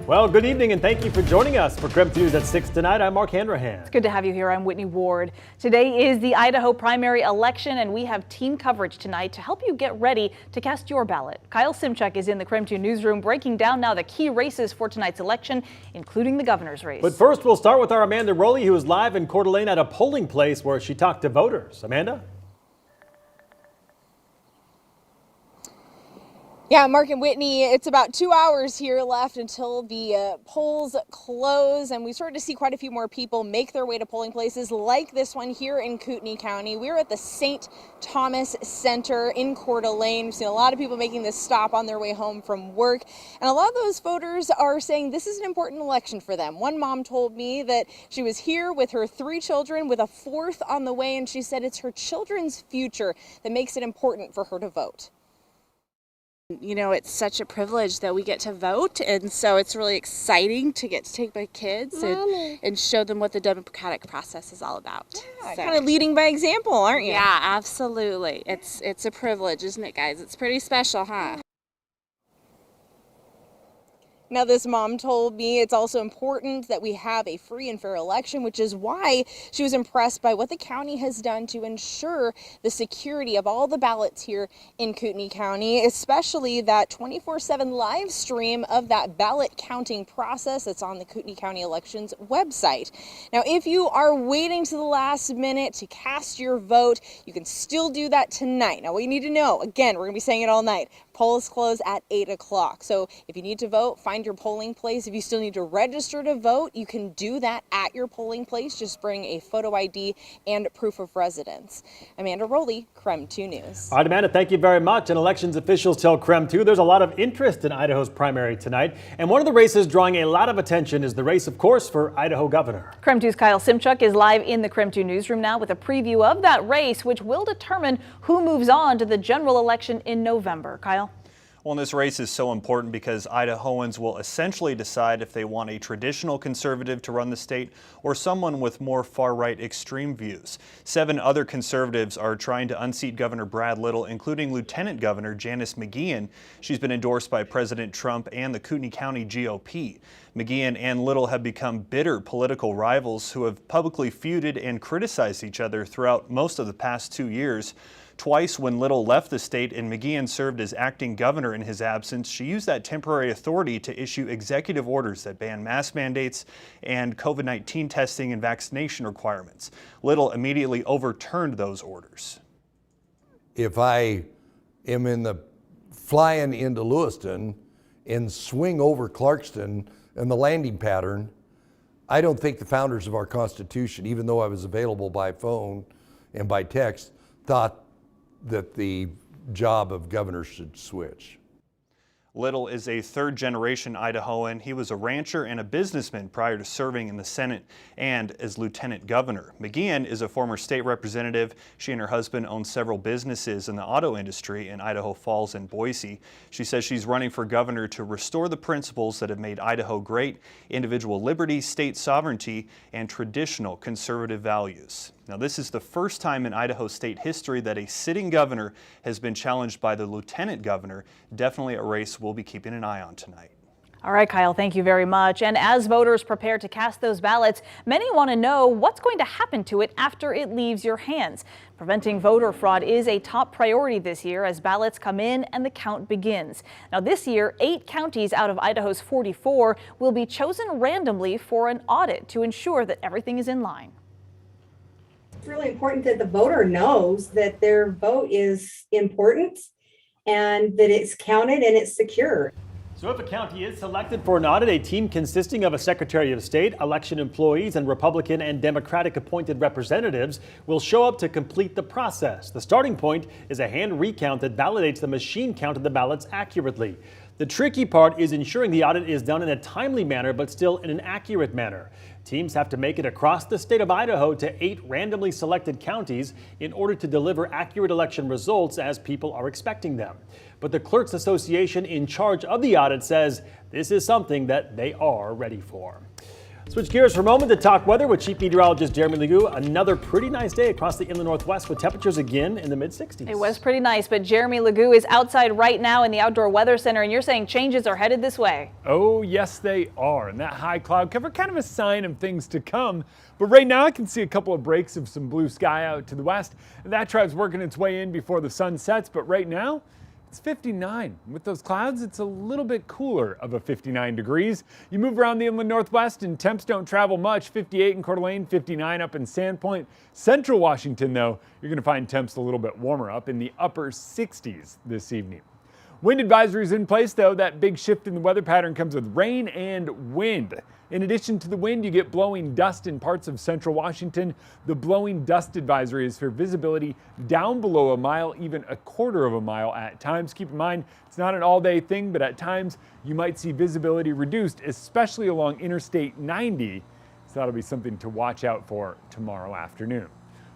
Well, good evening and thank you for joining us for KREM News at 6 tonight. I'm Mark Hanrahan. It's good to have you here. I'm Whitney Ward. Today is the Idaho primary election and we have team coverage tonight to help you get ready to cast your ballot. Kyle Simchuk is in the KREM 2 newsroom breaking down now the key races for tonight's election, including the governor's race. But first, we'll start with our Amanda Rowley, who is live in Coeur d'Alene at a polling place where she talked to voters. Amanda? Yeah, Mark and Whitney, it's about 2 hours here left until the polls close, and we started to see quite a few more people make their way to polling places like this one here in Kootenai County. We're at the St. Thomas Center in Coeur d'Alene. We've seen a lot of people making this stop on their way home from work, and a lot of those voters are saying this is an important election for them. One mom told me that she was here with her 3 children with a 4th on the way, and she said it's her children's future that makes it important for her to vote. You know, it's such a privilege that we get to vote, and so it's really exciting to get to take my kids and show them what the democratic process is all about. Yeah, so. Kind of leading by example, aren't you? Yeah, absolutely. It's a privilege, isn't it, guys? It's pretty special, huh? Now, this mom told me it's also important that we have a free and fair election, which is why she was impressed by what the county has done to ensure the security of all the ballots here in Kootenai County, especially that 24/7 live stream of that ballot counting process that's on the Kootenai County Elections website. Now, if you are waiting to the last minute to cast your vote, you can still do that tonight. Now, what you need to know, again, we're going to be saying it all night, polls close at 8 o'clock. So if you need to vote, find your polling place. If you still need to register to vote, you can do that at your polling place. Just bring a photo ID and proof of residence. Amanda Rowley, KREM 2 News. All right, Amanda, thank you very much. And elections officials tell KREM 2 there's a lot of interest in Idaho's primary tonight. And one of the races drawing a lot of attention is the race, of course, for Idaho governor. KREM 2's Kyle Simchuk is live in the KREM 2 newsroom now with a preview of that race, which will determine who moves on to the general election in November. Kyle? Well, this race is so important because Idahoans will essentially decide if they want a traditional conservative to run the state or someone with more far-right extreme views. 7 other conservatives are trying to unseat Governor Brad Little, including Lieutenant Governor Janice McGeachin. She's been endorsed by President Trump and the Kootenai County GOP. McGeachin and Little have become bitter political rivals who have publicly feuded and criticized each other throughout most of the past 2 years. Twice when Little left the state and McGeachin served as acting governor in his absence, she used that temporary authority to issue executive orders that ban mask mandates and COVID-19 testing and vaccination requirements. Little immediately overturned those orders. If I am flying into Lewiston and swing over Clarkston and the landing pattern, I don't think the founders of our Constitution, even though I was available by phone and by text, thought that the job of governor should switch. Little is a third-generation Idahoan. He was a rancher and a businessman prior to serving in the Senate and as lieutenant governor. McGeachin is a former state representative. She and her husband own several businesses in the auto industry in Idaho Falls and Boise. She says she's running for governor to restore the principles that have made Idaho great: individual liberty, state sovereignty, and traditional conservative values. Now, this is the first time in Idaho state history that a sitting governor has been challenged by the lieutenant governor. Definitely a race we'll be keeping an eye on tonight. All right, Kyle, thank you very much. And as voters prepare to cast those ballots, many want to know what's going to happen to it after it leaves your hands. Preventing voter fraud is a top priority this year as ballots come in and the count begins. Now, this year, 8 counties out of Idaho's 44 will be chosen randomly for an audit to ensure that everything is in line. It's really important that the voter knows that their vote is important and that it's counted and it's secure. So if a county is selected for an audit, a team consisting of a Secretary of State, election employees, and Republican and Democratic appointed representatives will show up to complete the process. The starting point is a hand recount that validates the machine counted the ballots accurately. The tricky part is ensuring the audit is done in a timely manner, but still in an accurate manner. Teams have to make it across the state of Idaho to 8 randomly selected counties in order to deliver accurate election results as people are expecting them. But the Clerks Association in charge of the audit says this is something that they are ready for. Switch gears for a moment to talk weather with Chief Meteorologist Jeremy Legoo. Another pretty nice day across the inland northwest with temperatures again in the mid-60s. It was pretty nice, but Jeremy Legoo is outside right now in the Outdoor Weather Center, and you're saying changes are headed this way. Oh, yes, they are. And that high cloud cover, kind of a sign of things to come. But right now I can see a couple of breaks of some blue sky out to the west. And that tries working its way in before the sun sets. But right now, it's 59. With those clouds, it's a little bit cooler of a 59 degrees. You move around the inland northwest and temps don't travel much. 58 in Coeur d'Alene, 59 up in Sandpoint. Central Washington, though, you're going to find temps a little bit warmer, up in the upper 60s this evening. Wind advisories in place, though. That big shift in the weather pattern comes with rain and wind. In addition to the wind, you get blowing dust in parts of central Washington. The blowing dust advisory is for visibility down below a mile, even a quarter of a mile at times. Keep in mind, it's not an all-day thing, but at times you might see visibility reduced, especially along Interstate 90. So that'll be something to watch out for tomorrow afternoon.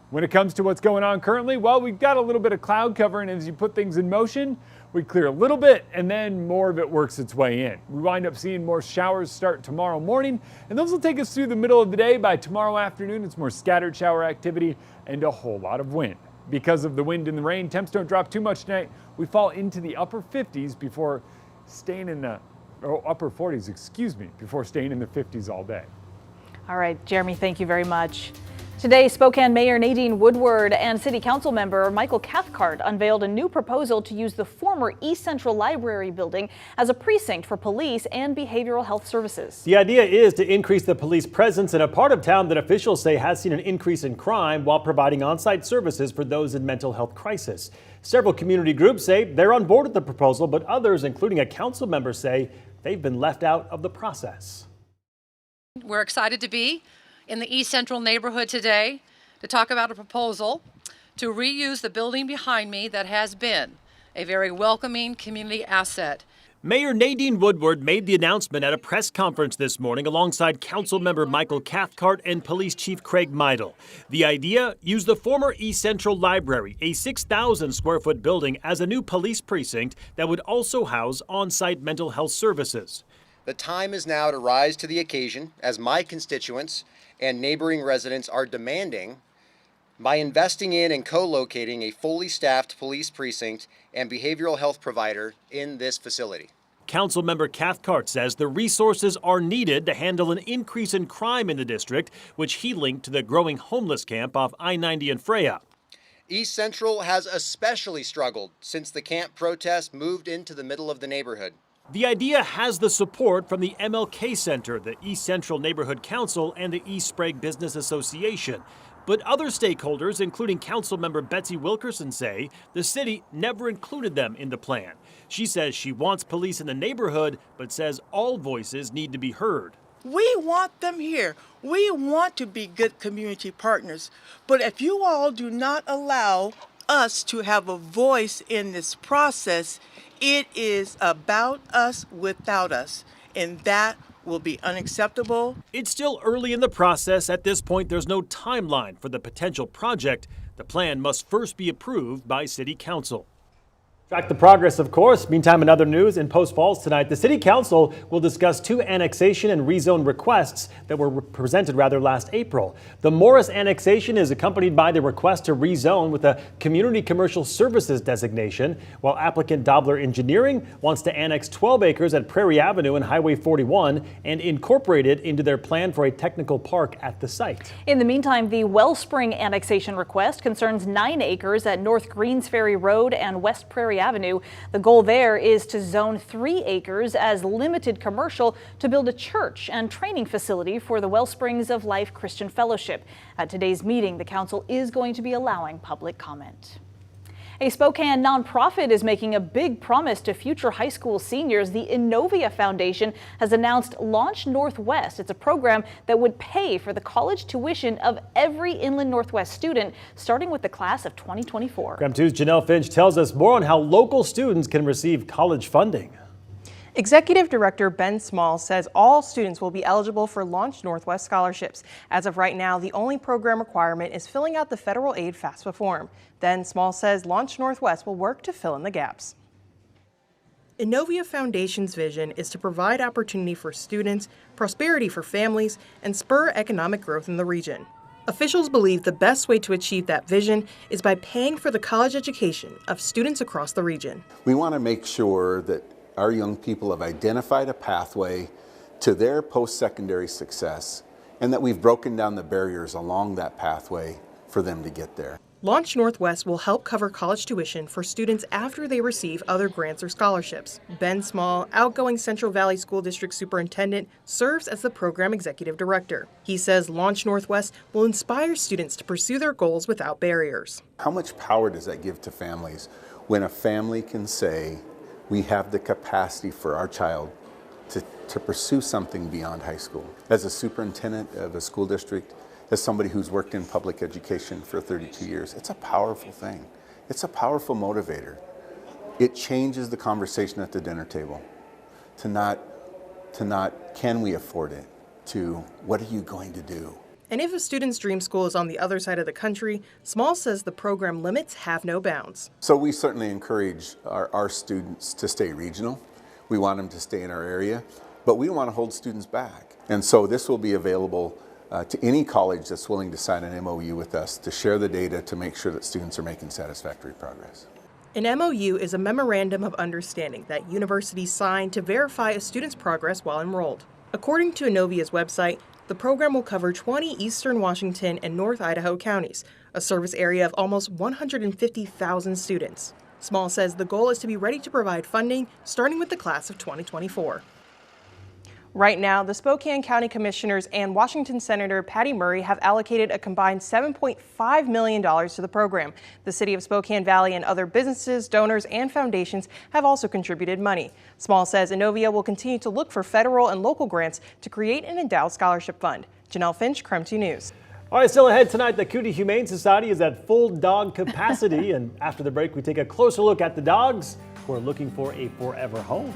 When it comes to what's going on currently, well, we've got a little bit of cloud cover, and as you put things in motion, we clear a little bit and then more of it works its way in. We wind up seeing more showers start tomorrow morning, and those will take us through the middle of the day. By tomorrow afternoon, it's more scattered shower activity and a whole lot of wind. Because of the wind and the rain, temps don't drop too much tonight. We fall into the upper 50s before staying in the upper 40s, before staying in the 50s all day. All right, Jeremy, thank you very much. Today, Spokane Mayor Nadine Woodward and City Council member Michael Cathcart unveiled a new proposal to use the former East Central Library building as a precinct for police and behavioral health services. The idea is to increase the police presence in a part of town that officials say has seen an increase in crime while providing on-site services for those in mental health crisis. Several community groups say they're on board with the proposal, but others, including a council member, say they've been left out of the process. We're excited to be in the East Central neighborhood today to talk about a proposal to reuse the building behind me that has been a very welcoming community asset. Mayor Nadine Woodward made the announcement at a press conference this morning alongside council member Michael Cathcart and police chief Craig Meidel. The idea, use the former East Central Library, a 6,000 square foot building, as a new police precinct that would also house on-site mental health services. The time is now to rise to the occasion, as my constituents and neighboring residents are demanding, by investing in and co-locating a fully staffed police precinct and behavioral health provider in this facility. Councilmember Cathcart says the resources are needed to handle an increase in crime in the district, which he linked to the growing homeless camp off I-90 in Freya. East Central has especially struggled since the camp protest moved into the middle of the neighborhood. The idea has the support from the MLK Center, the East Central Neighborhood Council, and the East Sprague Business Association. But other stakeholders, including Councilmember Betsy Wilkerson, say the city never included them in the plan. She says she wants police in the neighborhood, but says all voices need to be heard. We want them here. We want to be good community partners. But if you all do not allow us to have a voice in this process, it is about us without us, and that will be unacceptable. It's still early in the process. At this point, there's no timeline for the potential project. The plan must first be approved by City Council. Track the progress, of course. Meantime, in other news, in Post Falls tonight, the City Council will discuss 2 annexation and rezone requests that were presented last April. The Morris annexation is accompanied by the request to rezone with a community commercial services designation, while applicant Dobler Engineering wants to annex 12 acres at Prairie Avenue and Highway 41 and incorporate it into their plan for a technical park at the site. In the meantime, the Wellspring annexation request concerns 9 acres at North Greens Ferry Road and West Prairie Avenue. The goal there is to zone 3 acres as limited commercial to build a church and training facility for the Wellsprings of Life Christian Fellowship. At today's meeting, the council is going to be allowing public comment. A Spokane nonprofit is making a big promise to future high school seniors. The Innovia Foundation has announced Launch Northwest. It's a program that would pay for the college tuition of every Inland Northwest student, starting with the class of 2024. KREM 2's Janelle Finch tells us more on how local students can receive college funding. Executive Director Ben Small says all students will be eligible for Launch Northwest scholarships. As of right now, the only program requirement is filling out the federal aid FAFSA form. Then Small says Launch Northwest will work to fill in the gaps. Innovia Foundation's vision is to provide opportunity for students, prosperity for families, and spur economic growth in the region. Officials believe the best way to achieve that vision is by paying for the college education of students across the region. We want to make sure that our young people have identified a pathway to their post-secondary success and that we've broken down the barriers along that pathway for them to get there. Launch Northwest will help cover college tuition for students after they receive other grants or scholarships. Ben Small, outgoing Central Valley School District Superintendent, serves as the program executive director. He says Launch Northwest will inspire students to pursue their goals without barriers. How much power does that give to families when a family can say, we have the capacity for our child to pursue something beyond high school? As a superintendent of a school district, as somebody who's worked in public education for 32 years, it's a powerful thing. It's a powerful motivator. It changes the conversation at the dinner table to not can we afford it, to what are you going to do? And if a student's dream school is on the other side of the country, Small says the program limits have no bounds. So we certainly encourage our students to stay regional. We want them to stay in our area, but we don't want to hold students back. And so this will be available to any college that's willing to sign an MOU with us to share the data to make sure that students are making satisfactory progress. An MOU is a memorandum of understanding that universities sign to verify a student's progress while enrolled. According to Innovia's website, the program will cover 20 eastern Washington and North Idaho counties, a service area of almost 150,000 students. Small says the goal is to be ready to provide funding starting with the class of 2024. Right now, the Spokane County Commissioners and Washington Senator Patty Murray have allocated a combined $7.5 million to the program. The city of Spokane Valley and other businesses, donors, and foundations have also contributed money. Small says Innovia will continue to look for federal and local grants to create an endowed scholarship fund. Janelle Finch, KREM 2 News. All right, still ahead tonight, the County Humane Society is at full dog capacity. And after the break, we take a closer look at the dogs who are looking for a forever home.